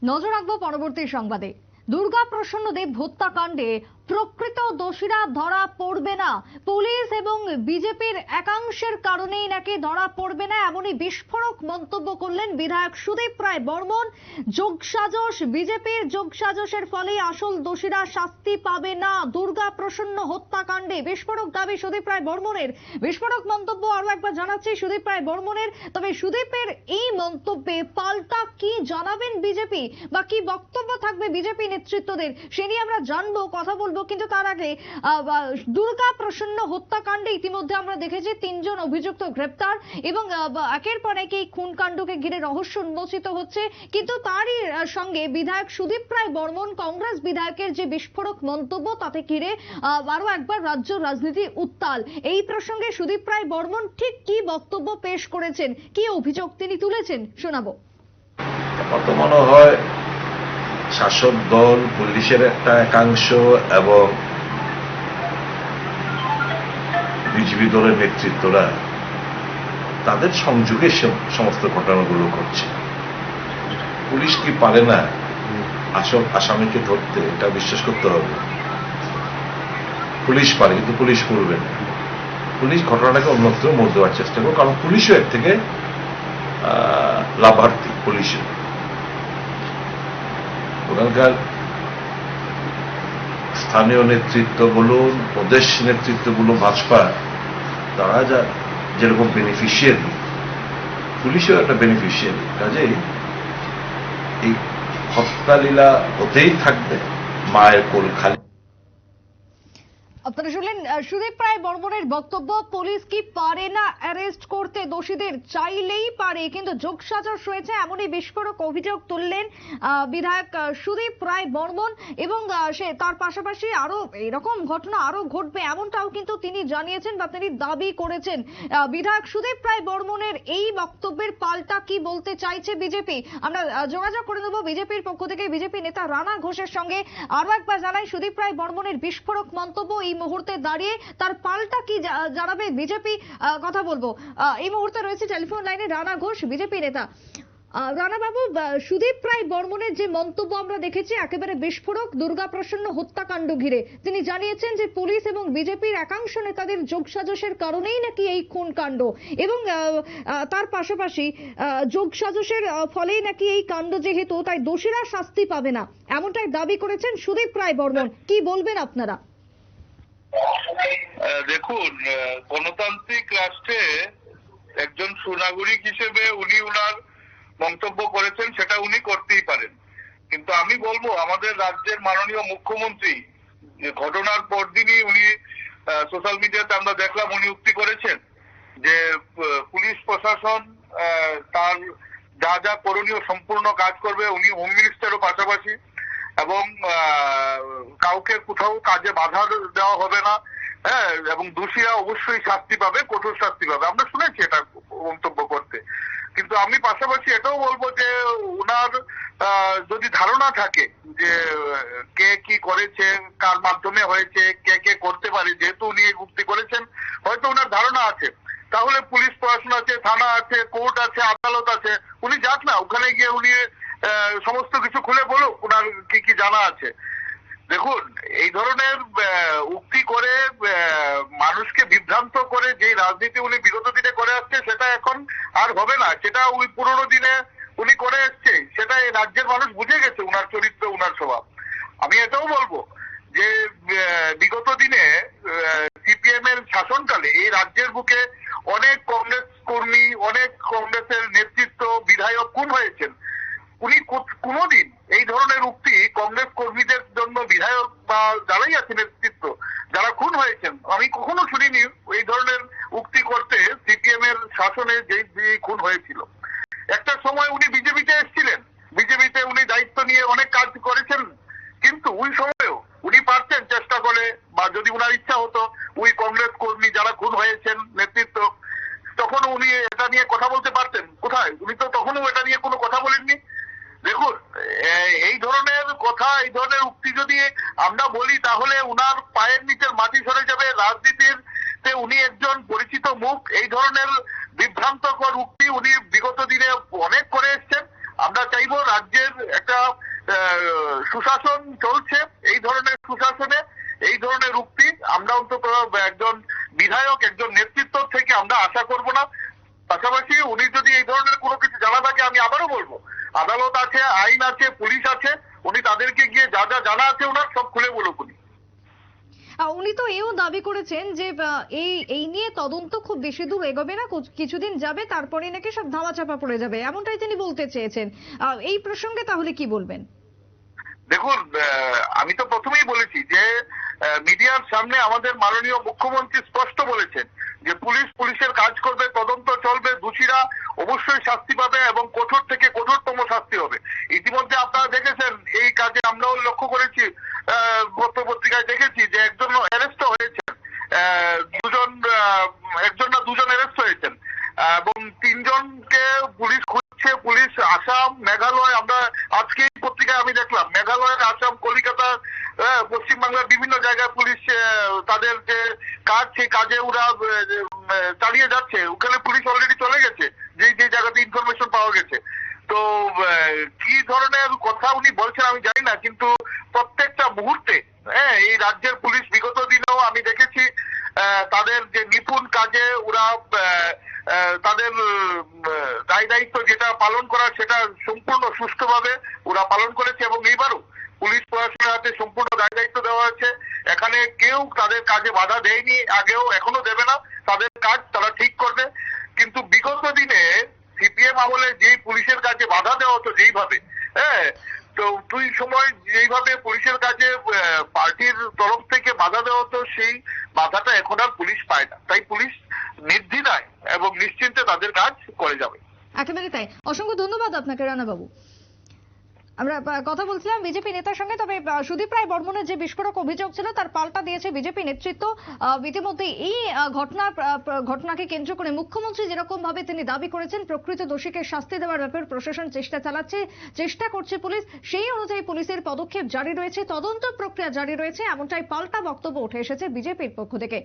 নজর রাখবো পরবর্তী সংবাদে। দুর্গা প্রসন্ন দেব হত্যাকাণ্ডে প্রকৃত দোষীরা ধরা পড়বে না, পুলিশ এবং বিজেপির একাংশের কারণেই নাকি ধরা পড়বে না, এমনই বিস্ফোরক মন্তব্য করলেন বিধায়ক সুদীপ রায় বর্মন। যোগসাজশ, বিজেপির যোগসাজশের ফলে আসল দোষীরা শাস্তি পাবে না দুর্গা প্রসন্ন হত্যাকাণ্ডে। বিস্ফোরক দাবি সুদীপ রায় বর্মনের, বিস্ফোরক মন্তব্য আরো একবার জানাচ্ছি সুদীপ রায় বর্মনের। তবে সুদীপের এই মন্তব্যে পাল্টা কি জানাবেন বিজেপি বা কি বক্তব্য থাকবে বিজেপি নেতৃত্বদের, সে নিয়ে আমরা জানবো, কথা বলবো। কিন্তু তার আগে দুর্গা প্রসন্ন হত্যাকাণ্ডে ইতিমধ্যে আমরা দেখেছি 3 জন অভিযুক্ত গ্রেপ্তার এবং একের পর এক এই খুনকাণ্ডকে ঘিরে রহস্য উন্মোচিত হচ্ছে। কিন্তু তারই সঙ্গে বিধায়ক সুদীপ রায় বর্মন, কংগ্রেস বিধায়কের যে বিস্ফোরক মন্তব্য, তাতে ঘিরে আরো একবার রাজ্য রাজনীতি উত্তাল। এই প্রসঙ্গে সুদীপ রায় বর্মন ঠিক কি বক্তব্য পেশ করেছেন, কি অভিযোগ তিনি তুলেছেন, শোনাবো। কত মনে হয় শাসক দল, পুলিশের একটা একাংশ এবং বিজেপি দলের নেতৃত্বরা তাদের সংযোগে সমস্ত ঘটনাগুলো করছে। পুলিশ কি পারে না আসল আসামিকে ধরতে? এটা বিশ্বাস করতে হবে। পুলিশ পারে, কিন্তু পুলিশ করবে না। পুলিশ ঘটনাটাকে অন্যত্র মোড় দেওয়ার চেষ্টা করবে, কারণ পুলিশও এর থেকে লাভার্থী। পুলিশের ওখানকার স্থানীয় নেতৃত্ব বলুন, প্রদেশ নেতৃত্বগুলো, ভাজপা, তারা যেরকম বেনিফিশিয়ারি, পুলিশেও একটা বেনিফিশিয়ারি। কাজেই এই হত্যালীলা হতেই থাকবে, মায়ের কোল খালি। আপনারা শুনলেন সুদীপ রায় বর্মনের বক্তব্য। পুলিশ কি পারে না অ্যারেস্ট করতে দোষীদের? চাইলেই পারে, কিন্তু যোগসাজশ রয়েছে, এমনই বিস্ফোরক অভিযোগ তুললেন বিধায়ক সুদীপ রায় বর্মন। এবং সে তার পাশাপাশি আরো এরকম ঘটনা আরো ঘটবে এমনটাও কিন্তু তিনি জানিয়েছেন বা তিনি দাবি করেছেন। বিধায়ক সুদীপ রায় বর্মনের এই বক্তব্যের পাল্টা কি বলতে চাইছে বিজেপি, আমরা যোগাযোগ করে নেব বিজেপির পক্ষ থেকে বিজেপি নেতা রানা ঘোষের সঙ্গে। আরো একবার জানাই, সুদীপ রায় বর্মনের বিস্ফোরক মন্তব্য, এই মুহূর্তে দাঁড়িয়ে তার পাল্টা কি জানাবে বিজেপি, কথা বলবো। এই মুহূর্তে রয়েছে টেলিফোন লাইনে রানা ঘোষ, বিজেপি নেতা। রানা বাবু, সুদীপ রায় বর্মনের যে মন্তব্য আমরা দেখেছি একেবারে বিস্ফোরক দুর্গা প্রসন্ন হত্যাকাণ্ড ঘিরে, তিনি জানিয়েছেন যে পুলিশ এবং বিজেপির একাংশ নেতাদের যোগসাজশের কারণেই নাকি এই খুনকাণ্ড, এবং তার পাশাপাশি যোগসাজশের ফলেই নাকি এই কাণ্ড যেহেতু, তাই দোষীরা শাস্তি পাবে না, এমনটাই দাবি করেছেন সুদীপ রায় বর্মন। কি বলবেন আপনারা? দেখুন, গণতান্ত্রিক রাষ্ট্রে একজন সুনাগরিক হিসেবে উনি উনার মন্তব্য করেছেন, সেটা উনি করতেই পারেন। কিন্তু আমি বলবো, আমাদের রাজ্যের মাননীয় মুখ্যমন্ত্রী ঘটনার পরদিনই উনি সোশ্যাল মিডিয়াতে আমরা দেখলাম উনি উক্তি করেছেন যে পুলিশ প্রশাসন তার যা যা করণীয় সম্পূর্ণ কাজ করবে। উনি হোম মিনিস্টারও পাশাপাশি, এবং কাউকে কোথাও কাজে বাধা দেওয়া হবে না, হ্যাঁ, এবং দোষীরা অবশ্যই শাস্তি পাবে, কঠোর শাস্তি পাবে। আমরা শুনেছি এটা মন্তব্য করতে। কিন্তু আমি পাশাপাশি এটাও বলবো যে উনার যদি ধারণা থাকে যে কে কি করেছে, কার মাধ্যমে হয়েছে, কে কে করতে পারে, যেহেতু উনি উক্তি করেছেন, হয়তো উনার ধারণা আছে, তাহলে পুলিশ প্রশাসন আছে, থানা আছে, কোর্ট আছে, আদালত আছে, উনি যাক না, ওখানে গিয়ে উনি সমস্ত কিছু খুলে বলুক উনার কি কি জানা আছে। দেখুন, এই ধরনের উক্তি করে মানুষকে বিভ্রান্ত করে যে রাজনীতি উনি বিগত দিনে করে আসছে, সেটা এখন আর হবে না। সেটা ওই পুরোনো দিনে উনি করে এসছে, সেটা এই রাজ্যের মানুষ বুঝে গেছে উনার চরিত্র, উনার স্বভাব। আমি এটাও বলবো যে বিগত দিনে সিপিএম এর শাসনকালে এই রাজ্যের বুকে অনেক কংগ্রেস কর্মী, অনেক কংগ্রেসের নেতৃত্ব, বিধায়ক খুন হয়েছেন। উনি কোনোদিন এই ধরনের উক্তি কংগ্রেস কর্মীদের জন্য, বিধায়ক বা যারাই আছে নেতৃত্ব যারা খুন হয়েছেন, আমি কখনো শুনিনি এই ধরনের উক্তি করতে সিপিএম এর শাসনে যে খুন হয়েছিল। একটা সময় উনি বিজেপিতে এসেছিলেন, বিজেপিতে উনি দায়িত্ব নিয়ে অনেক কাজ করেছেন, কিন্তু ওই সময়ও উনি পারতেন চেষ্টা করে, বা যদি উনার ইচ্ছা হতো, ওই কংগ্রেস কর্মী যারা খুন হয়েছেন নেতৃত্ব, তখনও উনি এটা নিয়ে কথা বলতে পারতেন। কোথায়? উনি তো তখনও এটা নিয়ে কোনো কথা বলেননি। দেখুন, এই ধরনের কথা, এই ধরনের উক্তি যদি আমরা বলি, তাহলে উনার পায়ের নিচের মাটি সরে যাবে। রাজনীতির উনি একজন পরিচিত মুখ, এই ধরনের বিভ্রান্তকর উক্তি উনি বিগত দিনে অনেক করে এসছেন। আমরা চাইবো রাজ্যের একটা সুশাসন চলছে, এই ধরনের সুশাসনে এই ধরনের উক্তি আমরা অন্তত একজন বিধায়ক, একজন নেতৃত্ব থেকে আমরা আশা করব না। পাশাপাশি উনি যদি এই ধরনের কোনো কিছু জানা থাকে, আমি আবারও বলবো, আদালত আছে, আইন আছে, পুলিশ আছে, উনি তাদেরকে গিয়ে যা যা জানা আছে ওনার সব খুলে বলুক। উনি তো এও দাবি করেছেন যে এই নিয়ে তদন্ত খুব বেশি দূর এগোবে না, কিছুদিন যাবে, তারপরে নাকি সব ধামাচাপা পড়ে যাবে, এমনটাই তিনি বলতে চেয়েছেন। এই প্রসঙ্গে তাহলে কি বলবেন? দেখুন, আমি তো প্রথমেই বলেছি যে মিডিয়ার সামনে আমাদের মাননীয় মুখ্যমন্ত্রী স্পষ্ট বলেছেন যে পুলিশের কাজ করবে, তদন্ত চলবে, দোষীরা অবশ্যই শাস্তি পাবে এবং কঠোর থেকে কঠোরতম শাস্তি হবে। ইতিমধ্যে আপনারা দেখেছেন এই কাজে আমরাও লক্ষ্য করেছি, পত্রিকায় দেখেছি যে একজন অ্যারেস্ট হয়েছেন, একজন না দুজন অ্যারেস্ট হয়েছেন এবং 3 জনকে পুলিশ খুঁজছে। পুলিশ আসাম, মেঘালয়, আমরা আজকে এই পত্রিকায় আমি দেখলাম মেঘালয়, আসাম, কলকাতা, পশ্চিমবাংলার বিভিন্ন জায়গায় পুলিশ তাদের যে কাজ সেই কাজে ওরা চালিয়ে যাচ্ছে। ওখানে পুলিশ অলরেডি চলে গেছে যে জায়গাতে ইনফরমেশন পাওয়া গেছে। তো কি ধরনের কথা উনি বলছেন আমি জানি না, কিন্তু প্রত্যেকটা মুহূর্তে এই রাজ্যের পুলিশ বিগত দিনেও আমি দেখেছি তাদের যে নিপুণ কাজে ওরা তাদের দায় দায়িত্ব যেটা পালন করার সেটা সম্পূর্ণ সুষ্ঠুভাবে ওরা পালন করেছে এবং এইবারও পুলিশ প্রশাসনের হাতে সম্পূর্ণ দায় দায়িত্ব দেওয়া হয়েছে। এখানে কেউ তাদের কাজে বাধা দেয়নি, আগেও এখনো দেবে না। তাদের কাজ তারা ঠিক করবে। কিন্তু বিগত দিনে সিপিএম আমলে যেই পুলিশের কাজে বাধা দেওয়া হতো যেইভাবে, তো তুই সময় যেইভাবে পুলিশের কাজে পার্টির তরফ থেকে বাধা দেওয়া হতো, সেই বাধাটা এখন আর পুলিশ পায় না। তাই পুলিশ নির্দ্বিধায় এবং নিশ্চিন্তে তাদের কাজ করে যাবে। একেবারে তাই। অসংখ্য ধন্যবাদ আপনাকে রানা বাবু। আমরা কথা বলছিলাম বিজেপি নেতার সঙ্গে। তবে সুদীপ রায় বর্মনের যে বিস্ফোরক অভিযোগ ছিল তার পাল্টা দিয়েছে বিজেপি নেতৃত্ব। ইতিমধ্যে এই ঘটনাকে কেন্দ্র করে মুখ্যমন্ত্রী যেরকম ভাবে তিনি দাবি করেছেন প্রকৃত দোষীকে শাস্তি দেওয়ার ব্যাপারে প্রশাসন চেষ্টা করছে পুলিশ, সেই অনুযায়ী পুলিশের পদক্ষেপ জারি রয়েছে, তদন্ত প্রক্রিয়া জারি রয়েছে, এমনটাই পাল্টা বক্তব্য উঠে এসেছে বিজেপির পক্ষ থেকে।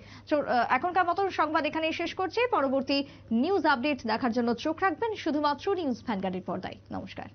এখনকার মতো সংবাদ এখানেই শেষ করছি। পরবর্তী নিউজ আপডেট দেখার জন্য চোখ রাখবেন শুধুমাত্র নিউজ ভ্যানগার্ডের পর্দায়। নমস্কার।